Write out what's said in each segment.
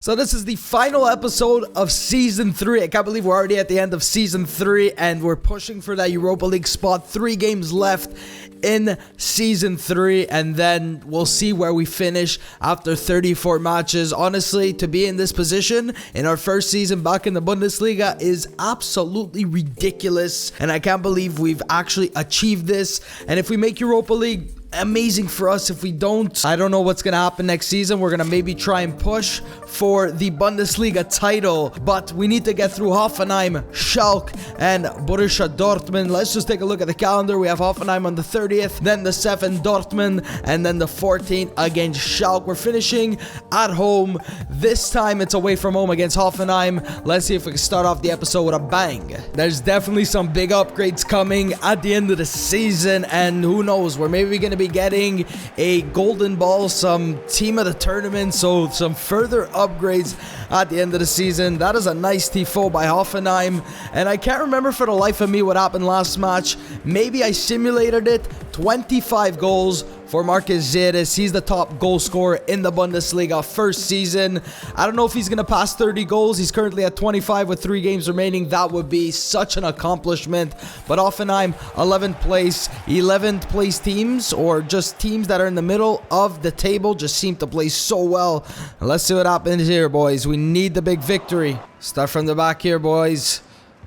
So this is the final episode of Season 3. I can't believe we're already at the end of Season 3 and we're pushing for that Europa League spot. 3 games left in Season 3 and then we'll see where we finish after 34 matches. Honestly, to be in this position in our first season back in the Bundesliga is absolutely ridiculous and I can't believe we've actually achieved this. And if we make Europa League, amazing for us. If we don't, I don't know what's gonna happen next season. We're gonna maybe try and push for the Bundesliga title, but we need to get through Hoffenheim, Schalke, and Borussia Dortmund. Let's just take a look at the calendar. We have Hoffenheim on the 30th, then the 7th Dortmund, and then the 14th against Schalke. We're finishing at home. This time it's away from home against Hoffenheim. Let's see if we can start off the episode with a bang. There's definitely some big upgrades coming at the end of the season, and who knows, we're maybe gonna be getting a golden ball, some team of the tournament, so some further upgrades at the end of the season. That is a nice tifo by Hoffenheim, and I can't remember for the life of me what happened last match. Maybe I simulated it. 25 goals for Marcus Zeres. He's the top goal scorer in the Bundesliga first season. I don't know if he's going to pass 30 goals. He's currently at 25 with 3 games remaining. That would be such an accomplishment. But Hoffenheim, 11th place. 11th place teams, or just teams that are in the middle of the table, just seem to play so well. And let's see what happens here, boys. We need the big victory. Start from the back here, boys.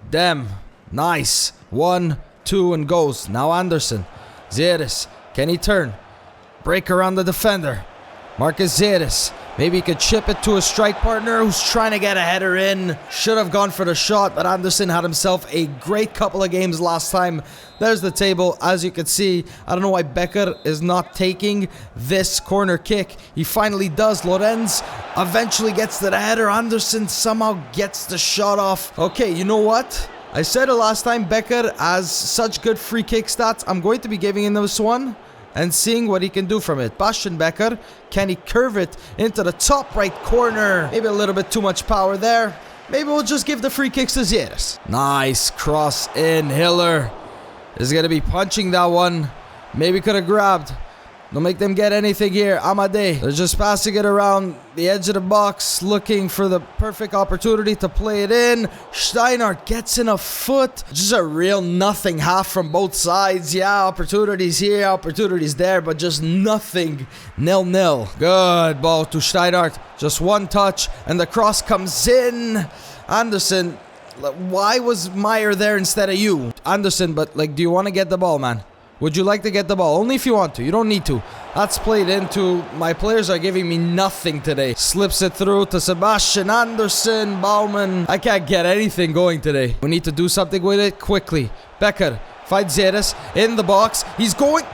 Dem. Nice. 1, 2, and goes. Now Anderson. Zeres. Can he turn? Break around the defender. Marcus Zeres. Maybe he could chip it to a strike partner who's trying to get a header in. Should have gone for the shot, but Anderson had himself a great couple of games last time. There's the table. As you can see, I don't know why Becker is not taking this corner kick. He finally does. Lorenz eventually gets to the header. Anderson somehow gets the shot off. Okay, you know what? I said it last time, Becker has such good free kick stats. I'm going to be giving him this one and seeing what he can do from it. Bastian Becker, can he curve it into the top right corner? Maybe a little bit too much power there. Maybe we'll just give the free kicks to Zeres. Nice cross in. Hiller is going to be punching that one. Maybe could have grabbed. Don't make them get anything here. Amade, they're just passing it around the edge of the box, looking for the perfect opportunity to play it in. Steinhardt gets in a foot. Just a real nothing half from both sides. Yeah, opportunities here, opportunities there, but just nothing. 0-0. Good ball to Steinhardt. Just one touch, and the cross comes in. Anderson, why was Meyer there instead of you? Anderson, but do you want to get the ball, man? Would you like to get the ball? Only if you want to. You don't need to. That's played into. My players are giving me nothing today. Slips it through to Sebastian Anderson. Baumann. I can't get anything going today. We need to do something with it quickly. Becker fights Zeres in the box. He's going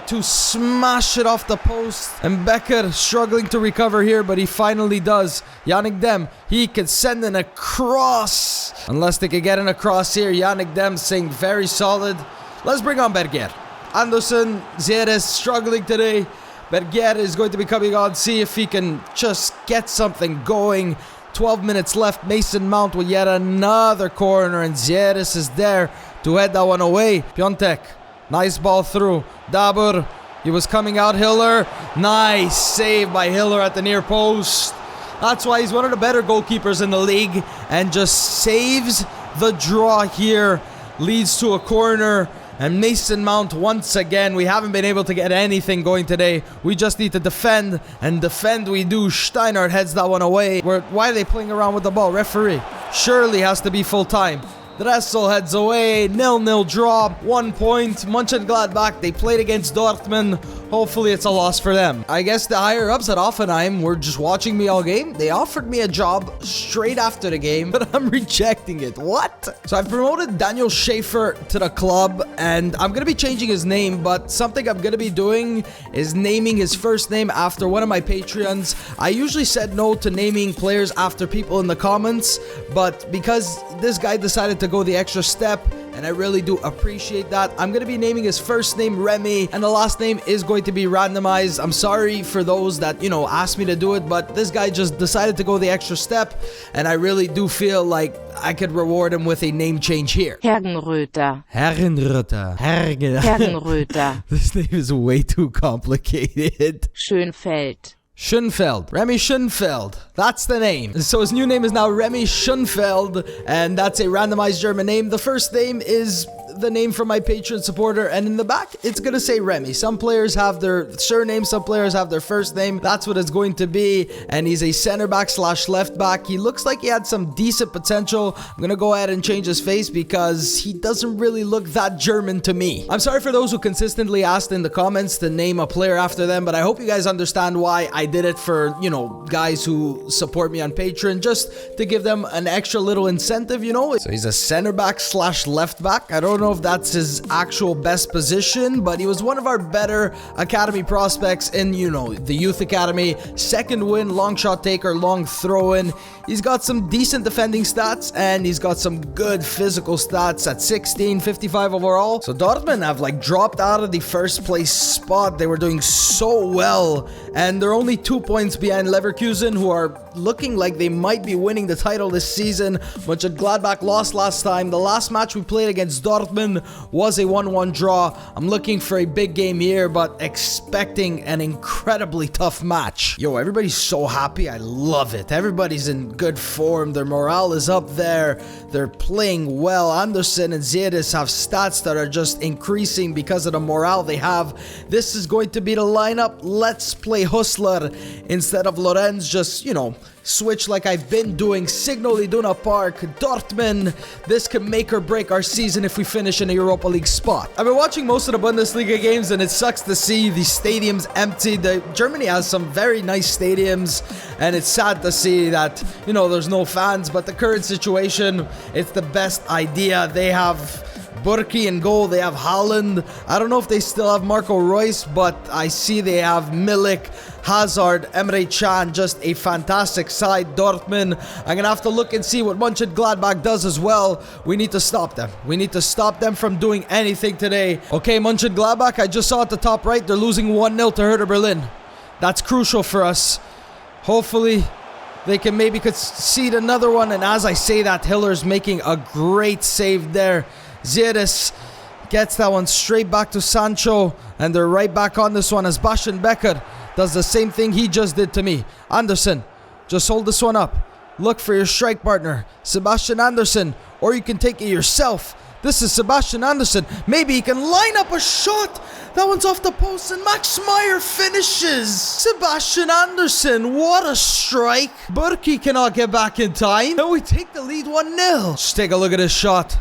to smash it off the post. And Becker struggling to recover here, but he finally does. Yannick Dem, he can send in a cross. Unless they can get in a cross here. Yannick Dem saying very solid. Let's bring on Berger. Anderson, Zeres struggling today. Berger is going to be coming on. See if he can just get something going. 12 minutes left. Mason Mount with yet another corner. And Zeres is there to head that one away. Piontek. Nice ball through. Dabur. He was coming out. Hiller. Nice save by Hiller at the near post. That's why he's one of the better goalkeepers in the league. And just saves the draw here. Leads to a corner. And Mason Mount once again, we haven't been able to get anything going today. We just need to defend, and defend we do. Steinhardt heads that one away. Why are they playing around with the ball? Referee surely has to be full time. Dressel heads away. 0-0 draw. 1 point. Mönchengladbach, they played against Dortmund. Hopefully it's a loss for them. I guess the higher ups at Hoffenheim were just watching me all game. They offered me a job straight after the game, but I'm rejecting it. What? So I've promoted Daniel Schaefer to the club, and I'm going to be changing his name, but something I'm going to be doing is naming his first name after one of my Patreons. I usually said no to naming players after people in the comments, but because this guy decided to go the extra step, and I really do appreciate that, I'm going to be naming his first name Remy, and the last name is going to be randomized. I'm sorry for those that, asked me to do it, but this guy just decided to go the extra step, and I really do feel like I could reward him with a name change here. Hergenröther. Hergenröther. Hergenröther. This name is way too complicated. Schönfeld. Schoenfeld. Remy Schoenfeld. That's the name. So his new name is now Remy Schoenfeld, and that's a randomized German name. The first name is the name from my Patreon supporter, and in the back it's gonna say Remy. Some players have their surname, some players have their first name. That's what it's going to be, and he's a center back slash left back. He looks like he had some decent potential. I'm gonna go ahead and change his face because he doesn't really look that German to me. I'm sorry for those who consistently asked in the comments to name a player after them, but I hope you guys understand why I did it for, you know, guys who support me on Patreon, just to give them an extra little incentive, you know. So he's a center back slash left back. I don't know if that's his actual best position, but he was one of our better academy prospects in, you know, the youth academy. Second win, long shot taker, long throw in. He's got some decent defending stats, and he's got some good physical stats at 16, 55 overall. So Dortmund have like dropped out of the first place spot. They were doing so well, and they're only 2 points behind Leverkusen, who are looking like they might be winning the title this season. Mönchengladbach lost last time. The last match we played against Dortmund was a 1-1 draw. I'm looking for a big game here, but expecting an incredibly tough match. Yo, everybody's so happy. I love it. Everybody's in good form. Their morale is up there. They're playing well. Anderson and Ziedes have stats that are just increasing because of the morale they have. This is going to be the lineup. Let's play Hustler instead of Lorenz. Just, you know, switch like I've been doing. Signal Iduna Park, Dortmund. This can make or break our season if we finish in a Europa League spot. I've been watching most of the Bundesliga games, and it sucks to see the stadiums empty. Germany has some very nice stadiums, and it's sad to see that, you know, there's no fans, but the current situation, it's the best idea. They have Burki in goal, they have Haaland. I don't know if they still have Marco Reus, but I see they have Milik, Hazard, Emre Can. Just a fantastic side, Dortmund. I'm gonna have to look and see what Mönchengladbach does as well. We need to stop them. We need to stop them from doing anything today. Okay, Mönchengladbach, I just saw at the top right, they're losing 1-0 to Hertha Berlin. That's crucial for us. Hopefully they can maybe concede another one, and as I say that, Hiller's making a great save there. Ziedes gets that one straight back to Sancho, and they're right back on this one as Bastian Becker does the same thing he just did to me. Anderson, just hold this one up. Look for your strike partner, Sebastian Anderson, or you can take it yourself. This is Sebastian Anderson. Maybe he can line up a shot. That one's off the post, and Max Meyer finishes. Sebastian Anderson, what a strike. Burki cannot get back in time. And we take the lead 1-0. Just take a look at his shot.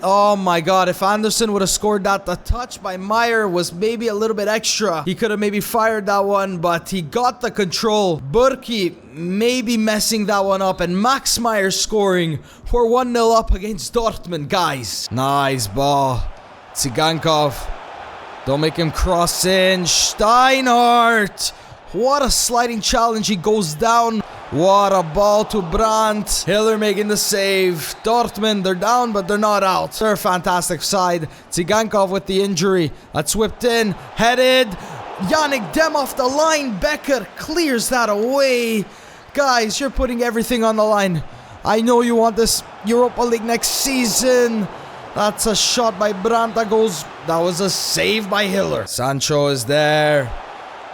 Oh my god, if Anderson would have scored that, the touch by Meyer was maybe a little bit extra. He could have maybe fired that one, but he got the control. Burki maybe messing that one up, and Max Meyer scoring for 1-0 up against Dortmund, guys. Nice ball. Tsigankov. Don't make him cross in. Steinhardt. What a sliding challenge. He goes down. What a ball to Brandt. Hiller making the save. Dortmund, they're down, but they're not out. They're a fantastic side. Tsigankov with the injury. That's whipped in. Headed. Yannick Dem off the line. Becker clears that away. Guys, you're putting everything on the line. I know you want this Europa League next season. That's a shot by Brandt that goes. That was a save by Hiller. Sancho is there.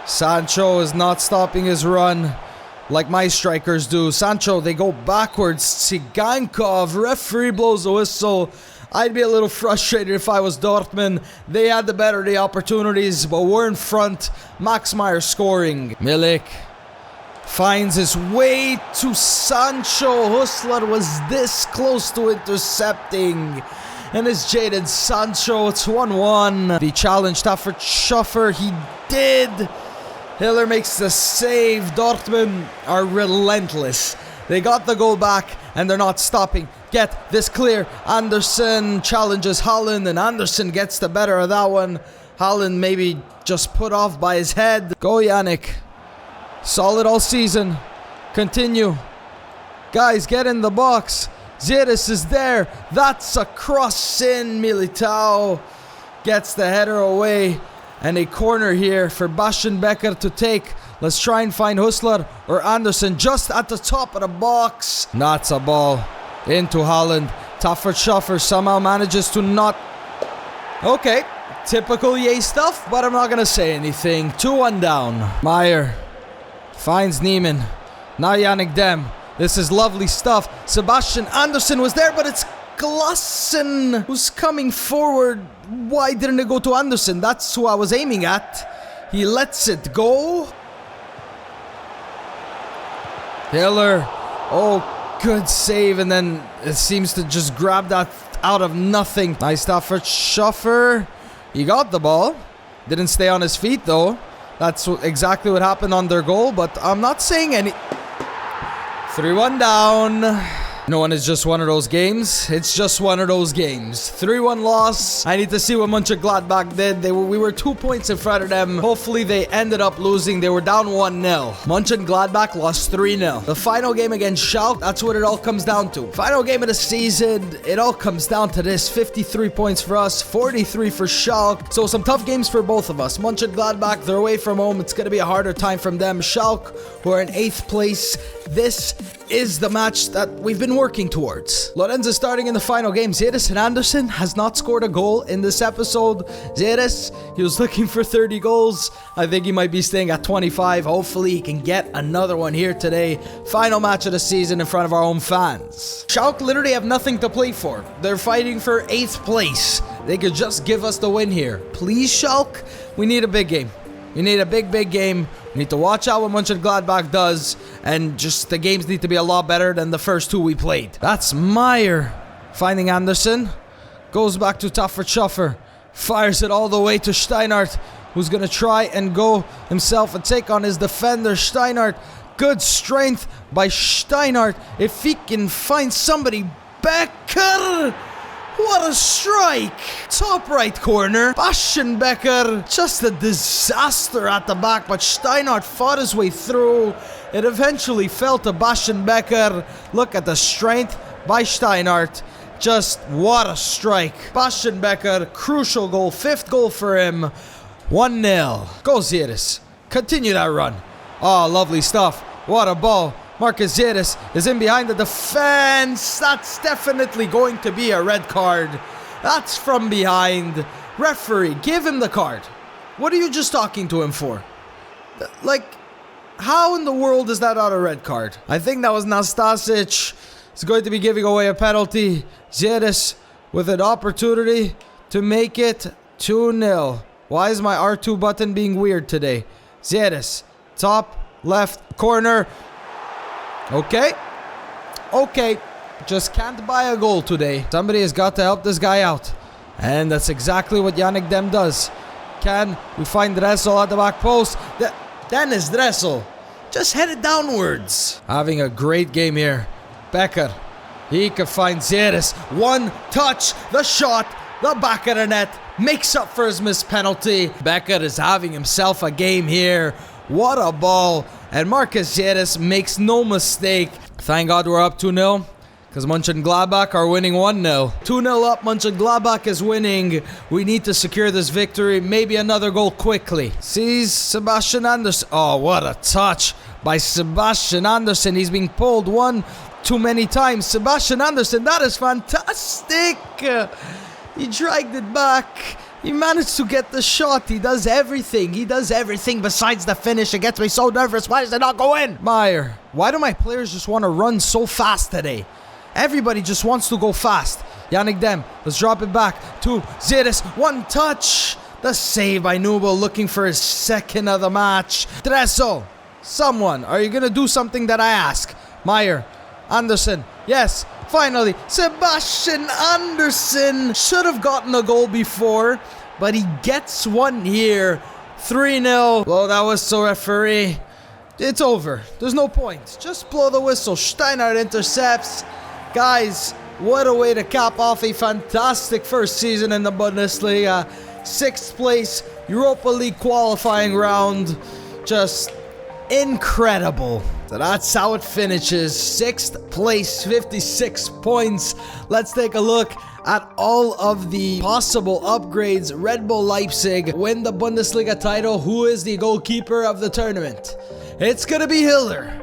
Sancho is not stopping his run like my strikers do. Sancho, they go backwards. Tsigankov, referee blows the whistle. I'd be a little frustrated if I was Dortmund. They had the better of the opportunities, but we're in front. Max Meyer scoring. Milik finds his way to Sancho. Hustler was this close to intercepting. And it's Jadon Sancho. It's 1-1. The challenge, Stafford Schuffer, he did. Hiller makes the save. Dortmund are relentless. They got the goal back, and they're not stopping. Get this clear. Anderson challenges Haaland, and Anderson gets the better of that one. Haaland maybe just put off by his head. Go Yannick. Solid all season. Continue. Guys, get in the box. Ziedes is there. That's a cross in. Militao gets the header away. And a corner here for Bastian Becker to take. Let's try and find Hustler or Anderson just at the top of the box. That's a ball into Haaland. Taffert Schaffer somehow manages to not... Okay, typical EA stuff, but I'm not going to say anything. 2-1 down. Meyer Finds Neiman. Now Yannick Dem. This is lovely stuff. Sebastian Andersson was there, but it's Klassen who's coming forward. Why didn't it go to Andersson? That's who I was aiming at. He lets it go. Hiller. Oh, good save. And then it seems to just grab that out of nothing. Nice stuff for Schuffer. He got the ball. Didn't stay on his feet, though. That's exactly what happened on their goal, but I'm not saying any... 3-1 down. No one is just one of those games. It's just one of those games. 3-1 loss. I need to see what Mönchengladbach did. We were 2 points in front of them. Hopefully they ended up losing. They were down 1-0. Mönchengladbach lost 3-0. The final game against Schalke, that's what it all comes down to. Final game of the season, it all comes down to this. 53 points for us, 43 for Schalke. So some tough games for both of us. Mönchengladbach, they're away from home. It's going to be a harder time from them. Schalke, who are in 8th place. This is the match that we've been working towards. Lorenz is starting in the final game. Zeres Andersson has not scored a goal in this episode. Zeres, he was looking for 30 goals. I think he might be staying at 25. Hopefully he can get another one here today. Final match of the season in front of our own fans. Schalke literally have nothing to play for. They're fighting for 8th place. They could just give us the win here. Please, Schalke, we need a big game. We need a big game. We need to watch out what Mönchengladbach does. And just the games need to be a lot better than the first two we played. That's Meyer finding Andersson. Goes back to Taffert Schuffer. Fires it all the way to Steinhardt, who's going to try and go himself and take on his defender. Steinhardt. Good strength by Steinhardt. If he can find somebody. Becker. What a strike! Top right corner. Bastian-Becker. Just a disaster at the back, but Steinhardt fought his way through. It eventually fell to Bastian-Becker. Look at the strength by Steinhardt. Just what a strike. Bastian-Becker, crucial goal. 5th goal for him. 1-0. Go Zeres. Continue that run. Oh, lovely stuff. What a ball. Marcus Zeres is in behind the defense. That's definitely going to be a red card. That's from behind. Referee, give him the card. What are you just talking to him for? Like, how in the world is that not a red card? I think that was Nastasic. He's going to be giving away a penalty. Zeres with an opportunity to make it 2-0. Why is my R2 button being weird today? Zeres, top left corner. Okay. Just can't buy a goal today. Somebody has got to help this guy out. And that's exactly what Yannick Dem does. Can we find Dressel at the back post? Dennis Dressel. Just headed downwards. Having a great game here. Becker. He can find Zeres. One touch. The shot. The back of the net. Makes up for his missed penalty. Becker is having himself a game here. What a ball. And Marcus Zeres makes no mistake. Thank God we're up 2-0. Because Mönchengladbach are winning 1-0. 2-0 up. Mönchengladbach is winning. We need to secure this victory. Maybe another goal quickly. Sees Sebastian Andersson. Oh, what a touch by Sebastian Andersson. He's being pulled one too many times. Sebastian Andersson, that is fantastic. He dragged it back. He managed to get the shot. He does everything. He does everything besides the finish. It gets me so nervous. Why does it not go in? Meyer. Why do my players just want to run so fast today? Everybody just wants to go fast. Yannick Dem. Let's drop it back to Zeres. One touch. The save by Nubel, looking for his second of the match. Dressel. Someone. Are you going to do something that I ask? Meyer. Andersson. Yes. Finally, Sebastian Andersson should have gotten a goal before, but he gets one here. 3-0. Well, that was so referee. It's over. There's no point. Just blow the whistle. Steinhardt intercepts. Guys, what a way to cap off a fantastic first season in the Bundesliga. 6th place, Europa League qualifying round. Just incredible. So that's how it finishes. 6th place, 56 points. Let's take a look at all of the possible upgrades. Red Bull Leipzig win the Bundesliga title. Who is the goalkeeper of the tournament? It's gonna be Hiller.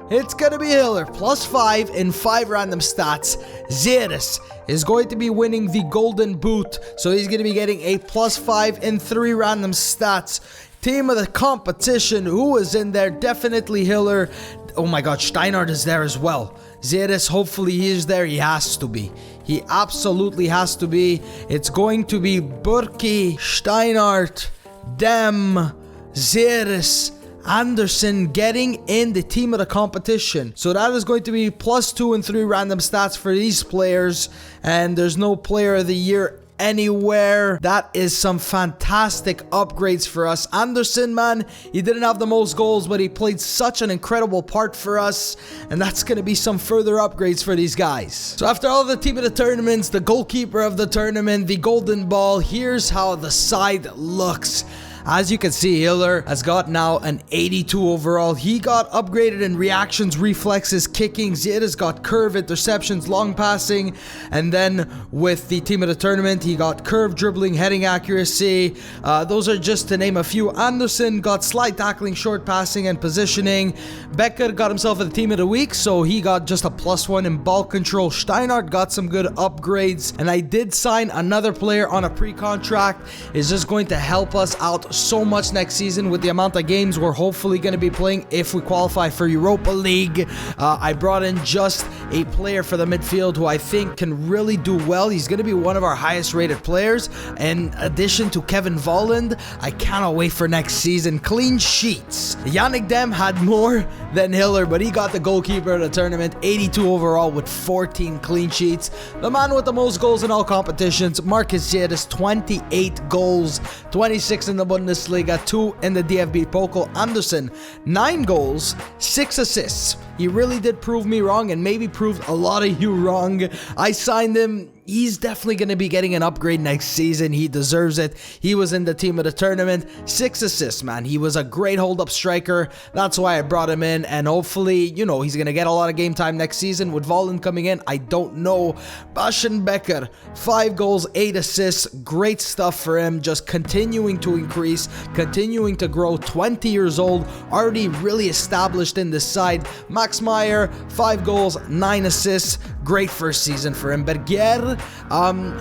It's gonna be Hiller. +5 in 5 random stats. Zeres is going to be winning the Golden Boot. So he's gonna be getting a +5 in 3 random stats. team of the competition, who is in there? Definitely Hiller. Oh my god, Steinhardt is there as well. Zeres, hopefully he is there. He has to be. He absolutely has to be. It's going to be Burki, Steinhardt, Dem, Zeres, Anderson getting in the team of the competition. So that is going to be +2 and 3 random stats for these players. And there's no player of the year anywhere. That is some fantastic upgrades for us. Anderson, man, he didn't have the most goals, but he played such an incredible part for us, and that's going to be some further upgrades for these guys. So after all the team of the tournaments, the goalkeeper of the tournament, the golden ball, here's how the side looks. As you can see, Hiller has got now an 82 overall. He got upgraded in reactions, reflexes, kicking. Zeres got curve, interceptions, long passing. And then with the team of the tournament, he got curve, dribbling, heading accuracy. Those are just to name a few. Anderson got slide tackling, short passing, and positioning. Becker got himself a team of the week, so he got just a +1 in ball control. Steinhardt got some good upgrades. And I did sign another player on a pre-contract. It's just going to help us out so much next season with the amount of games we're hopefully going to be playing if we qualify for Europa League. I brought in just a player for the midfield who I think can really do well. He's going to be one of our highest rated players. In addition to Kevin Volland, I cannot wait for next season. Clean sheets. Yannick Dem had more than Hiller, but he got the goalkeeper of the tournament, 82 overall with 14 clean sheets. The man with the most goals in all competitions, Marcus Zeres, 28 goals, 26 in the Bundesliga, 2 in the DFB Pokal. Anderson, 9 goals, 6 assists. He really did prove me wrong and maybe proved a lot of you wrong. I signed him. He's definitely going to be getting an upgrade next season. He deserves it. He was in the team of the tournament. 6 assists, man. He was a great hold-up striker. That's why I brought him in. And hopefully, you know, he's going to get a lot of game time next season. With Volland coming in, I don't know. Bastian Becker, 5 goals, 8 assists. Great stuff for him. Just continuing to increase, continuing to grow. 20 years old, already really established in this side. Max Meyer, 5 goals, 9 assists. Great first season for him. Berger,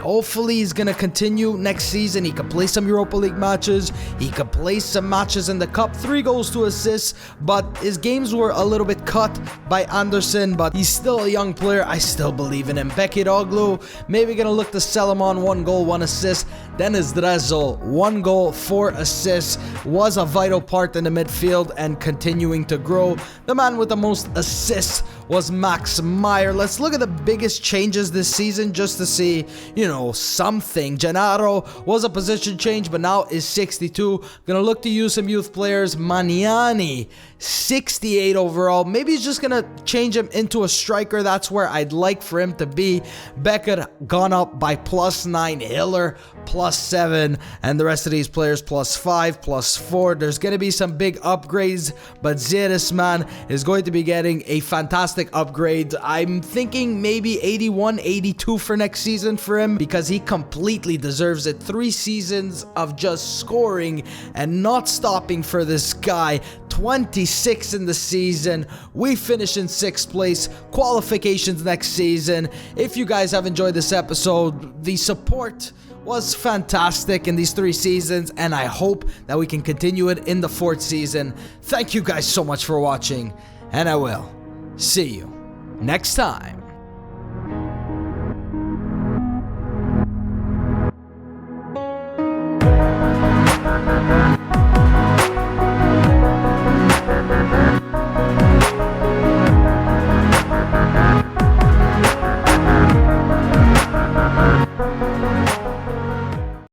hopefully he's gonna continue next season. He can play some Europa League matches. He can play some matches in the cup. 3 goals, 2 assists, but his games were a little bit cut by Anderson, but he's still a young player. I still believe in him. Bekiroglu, maybe gonna look to sell him on. 1 goal, 1 assist. Dennis Dressel, 1 goal, 4 assists, was a vital part in the midfield and continuing to grow. The man with the most assists was Max Meyer. Let's look at the biggest changes this season just to see, you know, something. Gennaro was a position change, but now is 62. Gonna look to use some youth players. Maniani, 68 overall. Maybe he's just gonna change him into a striker. That's where I'd like for him to be. Becker gone up by +9. Hiller +7, and the rest of these players +5, +4. There's gonna be some big upgrades, but Zeres, man, is going to be getting a fantastic upgrade. I'm thinking maybe 81, 82 for next season for him, because he completely deserves it. 3 seasons of just scoring and not stopping for this guy. 26 in the season. We finish in 6th place. Qualifications next season. If you guys have enjoyed this episode, the support was fantastic in these 3 seasons, and I hope that we can continue it in the 4th season. Thank you guys so much for watching, and I will see you next time.